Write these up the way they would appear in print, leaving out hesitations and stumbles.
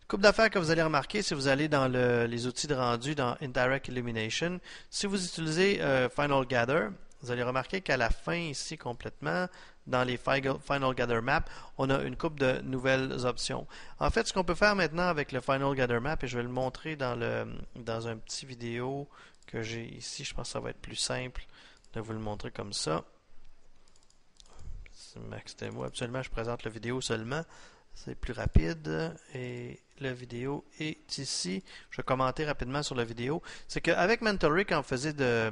Couple d'affaires que vous allez remarquer si vous allez dans les outils de rendu dans Indirect Illumination. Si vous utilisez Final Gather, vous allez remarquer qu'à la fin ici complètement, dans les Final Gather Map, on a une couple de nouvelles options. En fait, ce qu'on peut faire maintenant avec le Final Gather Map, et je vais le montrer dans un petit vidéo que j'ai ici, je pense que ça va être plus simple de vous le montrer comme ça. Max Demo, absolument, je présente la vidéo seulement. C'est plus rapide et la vidéo est ici. Je vais commenter rapidement sur la vidéo. C'est qu'avec Mental Ray, quand on faisait de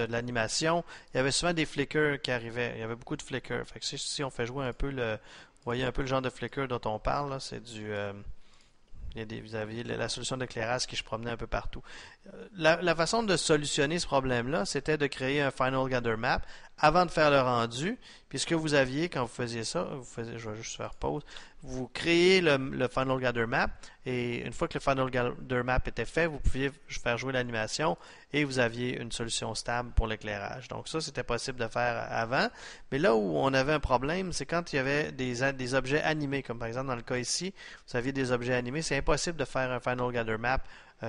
l'animation, il y avait souvent des flickers qui arrivaient. Il y avait beaucoup de flickers. Fait que si on fait jouer un peu vous voyez un peu le genre de flicker dont on parle, c'est du vous aviez la solution d'éclairage qui se promenait un peu partout. La façon de solutionner ce problème-là, c'était de créer un Final Gather Map avant de faire le rendu. Puis ce que vous aviez quand vous faisiez ça, je vais juste faire pause, vous créez le Final Gather Map et une fois que le Final Gather Map était fait, vous pouviez faire jouer l'animation et vous aviez une solution stable pour l'éclairage. Donc ça, c'était possible de faire avant. Mais là où on avait un problème, c'est quand il y avait des objets animés, comme par exemple dans le cas ici, vous aviez des objets animés, c'est impossible de faire un Final Gather Map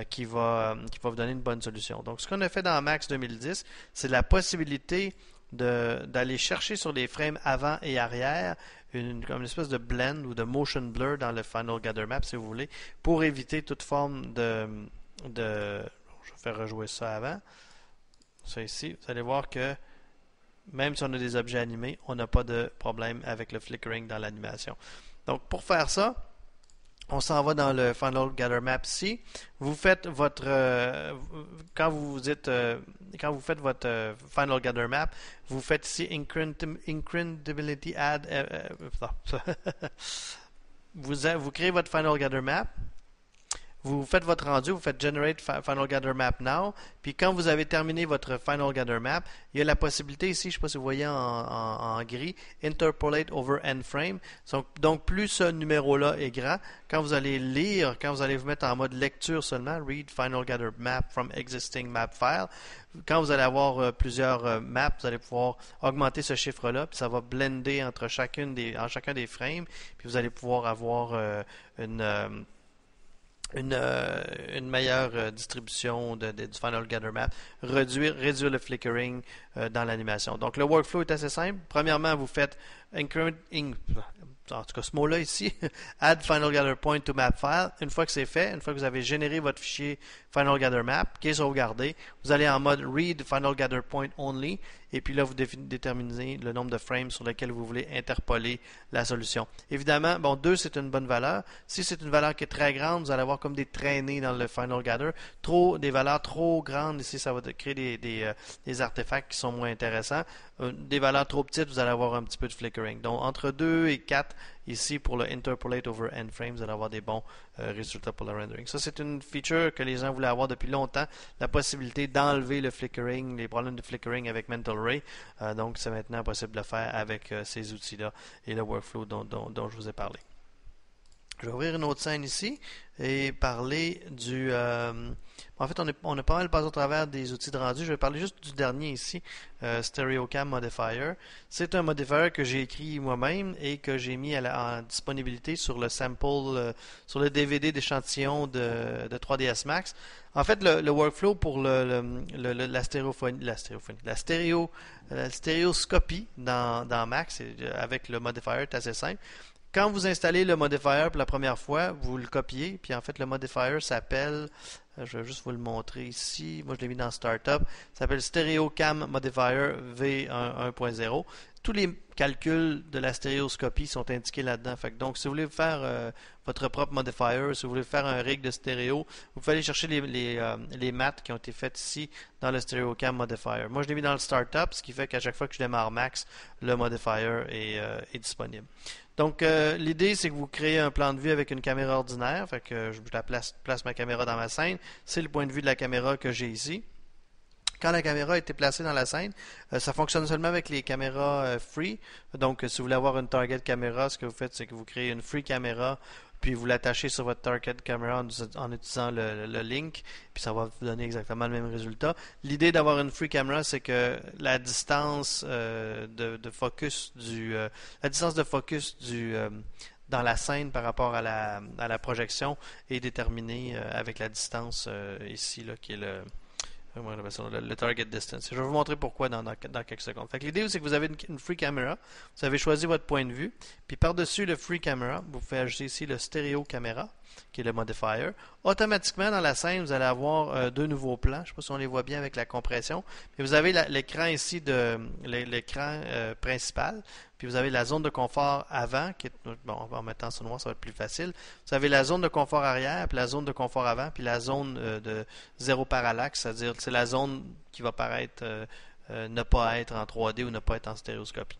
qui va vous donner une bonne solution. Donc ce qu'on a fait dans Max 2010, c'est la possibilité d'aller chercher sur les frames avant et arrière comme une espèce de blend ou de motion blur dans le Final Gather Map, si vous voulez, pour éviter toute forme je vais faire rejouer ça avant. Ça ici, vous allez voir que même si on a des objets animés, on n'a pas de problème avec le flickering dans l'animation. Donc pour faire ça, on s'en va dans le Final Gather Map ici. Vous faites votre quand vous faites votre Final Gather Map, vous faites ici Incrementability Add. Vous créez votre Final Gather Map. Vous faites votre rendu, vous faites Generate Final Gather Map Now, puis quand vous avez terminé votre Final Gather Map, il y a la possibilité ici, je ne sais pas si vous voyez en gris, Interpolate over End Frame. Donc plus ce numéro-là est grand, quand vous allez lire, quand vous allez vous mettre en mode lecture seulement, Read Final Gather Map from Existing Map File, quand vous allez avoir plusieurs maps, vous allez pouvoir augmenter ce chiffre-là, puis ça va blender entre chacun des frames, puis vous allez pouvoir avoir une meilleure distribution du Final Gather Map, réduire le flickering dans l'animation. Donc le workflow est assez simple. Premièrement, vous faites en tout cas ce mot-là ici, Add Final Gather Point to Map File. Une fois que c'est fait, une fois que vous avez généré votre fichier Final Gather Map, qui est sauvegardé, vous allez en mode Read Final Gather Point Only, et puis là, vous déterminez le nombre de frames sur lesquels vous voulez interpoler la solution. Évidemment, 2, c'est une bonne valeur. Si c'est une valeur qui est très grande, vous allez avoir comme des traînées dans le Final Gather. Des valeurs trop grandes, ici, ça va créer des artefacts qui sont moins intéressants. Des valeurs trop petites, vous allez avoir un petit peu de flickering. Donc, entre 2 et 4, ici, pour le Interpolate over End Frame, vous allez avoir des bons résultats pour le rendering. Ça, c'est une feature que les gens voulaient avoir depuis longtemps, la possibilité d'enlever le flickering, les problèmes de flickering avec Mental Ray. Donc, c'est maintenant possible de le faire avec ces outils-là et le workflow dont je vous ai parlé. Je vais ouvrir une autre scène ici et parler du... en fait, on a pas mal passé au travers des outils de rendu. Je vais parler juste du dernier ici, StereoCam Modifier. C'est un modifier que j'ai écrit moi-même et que j'ai mis en disponibilité sur le sample, sur le DVD d'échantillon de 3ds Max. En fait, le workflow pour la stéréoscopie dans Max avec le modifier est assez simple. Quand vous installez le modifier pour la première fois, vous le copiez, puis en fait le modifier s'appelle, je vais juste vous le montrer ici, moi je l'ai mis dans Startup, ça s'appelle StereoCam Modifier V1.0. Tous les calculs de la stéréoscopie sont indiqués là-dedans. Donc si vous voulez faire votre propre modifier, si vous voulez faire un rig de stéréo, vous pouvez aller chercher les maths qui ont été faites ici dans le StereoCam Modifier. Moi je l'ai mis dans le Startup, ce qui fait qu'à chaque fois que je démarre Max, le modifier est disponible. Donc, l'idée, c'est que vous créez un plan de vue avec une caméra ordinaire. Fait que je place ma caméra dans ma scène. C'est le point de vue de la caméra que j'ai ici. Quand la caméra a été placée dans la scène, ça fonctionne seulement avec les caméras free. Donc, si vous voulez avoir une target caméra, ce que vous faites, c'est que vous créez une free caméra, puis vous l'attachez sur votre target camera en utilisant le link, puis ça va vous donner exactement le même résultat. L'idée d'avoir une free camera, c'est que la distance de focus dans la scène par rapport à la projection est déterminé avec la distance ici, là, qui est le target distance. Je vais vous montrer pourquoi dans quelques secondes. Fait que l'idée, c'est que vous avez une free camera, vous avez choisi votre point de vue, puis par-dessus le free camera, vous pouvez ajouter ici le stéréo caméra, qui est le modifier. Automatiquement, dans la scène, vous allez avoir deux nouveaux plans. Je ne sais pas si on les voit bien avec la compression. Mais vous avez l'écran ici, l'écran principal. Puis vous avez la zone de confort avant, qui est, bon, en mettant ça noir, ça va être plus facile. Vous avez la zone de confort arrière, puis la zone de confort avant, puis la zone de zéro parallaxe, c'est-à-dire c'est la zone qui va paraître ne pas être en 3D ou ne pas être en stéréoscopie.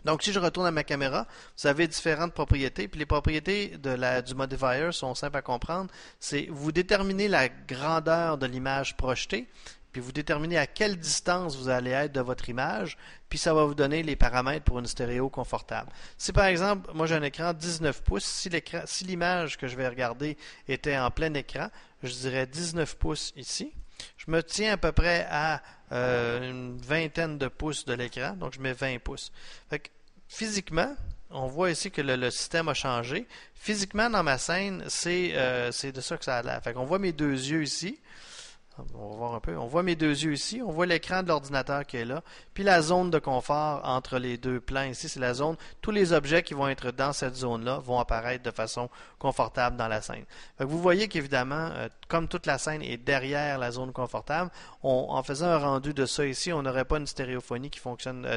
Donc, si je retourne à ma caméra, vous avez différentes propriétés. Puis les propriétés du modifier sont simples à comprendre. C'est vous déterminez la grandeur de l'image projetée, puis vous déterminez à quelle distance vous allez être de votre image, puis ça va vous donner les paramètres pour une stéréo confortable. Si par exemple, moi j'ai un écran 19 pouces, si l'image que je vais regarder était en plein écran, je dirais 19 pouces ici. Je me tiens à peu près à une vingtaine de pouces de l'écran, donc je mets 20 pouces. Fait que, physiquement, on voit ici que le système a changé. Physiquement, dans ma scène, c'est de ça que ça a l'air. Fait qu'on voit mes deux yeux ici. On va voir un peu. On voit mes deux yeux ici. On voit l'écran de l'ordinateur qui est là. Puis la zone de confort entre les deux plans ici, c'est la zone. Tous les objets qui vont être dans cette zone-là vont apparaître de façon confortable dans la scène. Fait que vous voyez qu'évidemment, comme toute la scène est derrière la zone confortable, en faisant un rendu de ça ici, on n'aurait pas une stéréophonie qui fonctionne,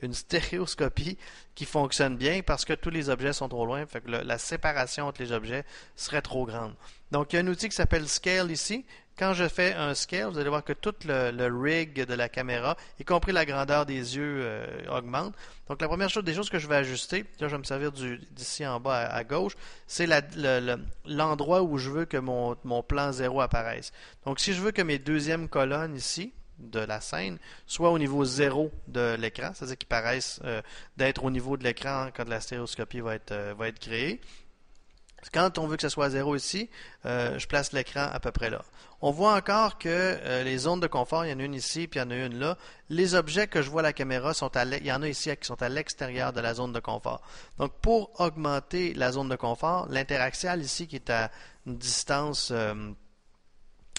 une stéréoscopie qui fonctionne bien parce que tous les objets sont trop loin. Fait que la séparation entre les objets serait trop grande. Donc, il y a un outil qui s'appelle Scale ici. Quand je fais un scale, vous allez voir que tout le rig de la caméra, y compris la grandeur des yeux, augmente. Donc, la première chose, des choses que je vais ajuster, là, je vais me servir d'ici en bas à gauche, c'est l'endroit où je veux que mon plan 0 apparaisse. Donc, si je veux que mes deuxièmes colonnes ici, de la scène, soient au niveau 0 de l'écran, c'est-à-dire qu'ils paraissent d'être au niveau de l'écran quand la stéréoscopie va être créée. Quand on veut que ce soit 0 ici, je place l'écran à peu près là. On voit encore que les zones de confort, il y en a une ici, puis il y en a une là. Les objets que je vois à la caméra, il y en a ici qui sont à l'extérieur de la zone de confort. Donc, pour augmenter la zone de confort, l'interaxial ici, qui est à une distance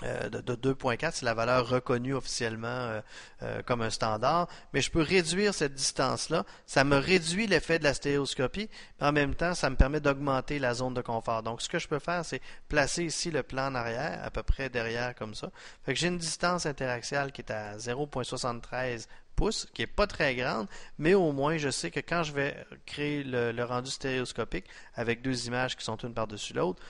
de 2.4, c'est la valeur reconnue officiellement comme un standard, mais je peux réduire cette distance-là. Ça me réduit l'effet de la stéréoscopie, mais en même temps, ça me permet d'augmenter la zone de confort. Donc, ce que je peux faire, c'est placer ici le plan en arrière, à peu près derrière comme ça. Fait que j'ai une distance interaxiale qui est à 0.73 pouces, qui n'est pas très grande, mais au moins je sais que quand je vais créer le rendu stéréoscopique avec deux images qui sont une par-dessus l'autre,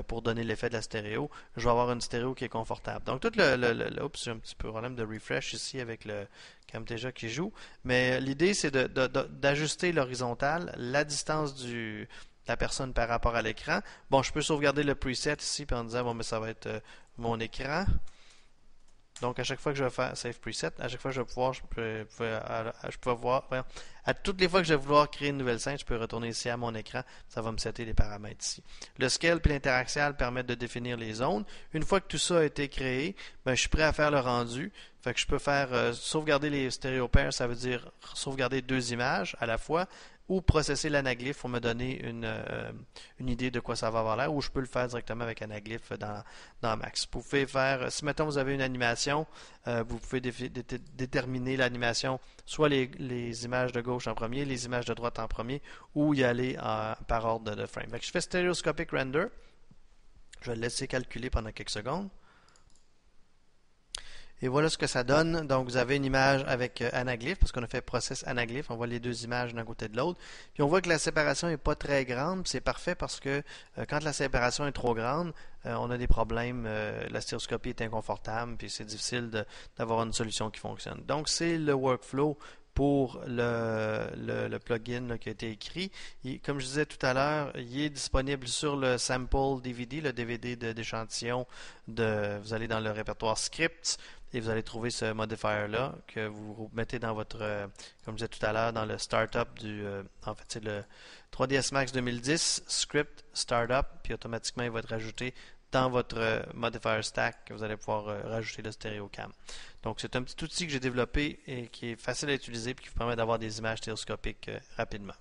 pour donner l'effet de la stéréo, je vais avoir une stéréo qui est confortable. Donc tout oups, j'ai un petit peu problème de refresh ici avec le Camtasia qui joue, mais l'idée c'est d'ajuster l'horizontale, la distance de la personne par rapport à l'écran. Bon, je peux sauvegarder le preset ici puis en disant bon mais ça va être mon écran. Donc, à chaque fois que je vais faire Save Preset, à chaque fois que je vais pouvoir, je peux voir, à toutes les fois que je vais vouloir créer une nouvelle scène, je peux retourner ici à mon écran, ça va me setter les paramètres ici. Le Scale et l'interaxial permettent de définir les zones. Une fois que tout ça a été créé, ben, je suis prêt à faire le rendu. Fait que je peux faire sauvegarder les stéréopairs, ça veut dire sauvegarder deux images à la fois, ou processer l'anaglyphe pour me donner une idée de quoi ça va avoir l'air, ou je peux le faire directement avec anaglyph dans Max. Vous pouvez faire, si maintenant vous avez une animation, vous pouvez déterminer l'animation, soit les images de gauche en premier, les images de droite en premier, ou y aller par ordre de frame. Fait que je fais Stereoscopic Render. Je vais le laisser calculer pendant quelques secondes. Et voilà ce que ça donne. Donc, vous avez une image avec anaglyph, parce qu'on a fait process anaglyph. On voit les deux images d'un côté de l'autre. Puis, on voit que la séparation n'est pas très grande. C'est parfait parce que quand la séparation est trop grande, on a des problèmes. La stéréoscopie est inconfortable, puis c'est difficile d'avoir une solution qui fonctionne. Donc, c'est le workflow pour le plugin là, qui a été écrit. Comme je disais tout à l'heure, il est disponible sur le sample DVD, le DVD d'échantillon. Vous allez dans le répertoire scripts et vous allez trouver ce modifier-là que vous mettez dans votre, comme je disais tout à l'heure, dans le startup en fait, c'est le 3ds Max 2010 script startup, puis automatiquement il va être rajouté dans votre modifier stack que vous allez pouvoir rajouter le StereoCam. Donc c'est un petit outil que j'ai développé et qui est facile à utiliser et qui vous permet d'avoir des images stéréoscopiques rapidement.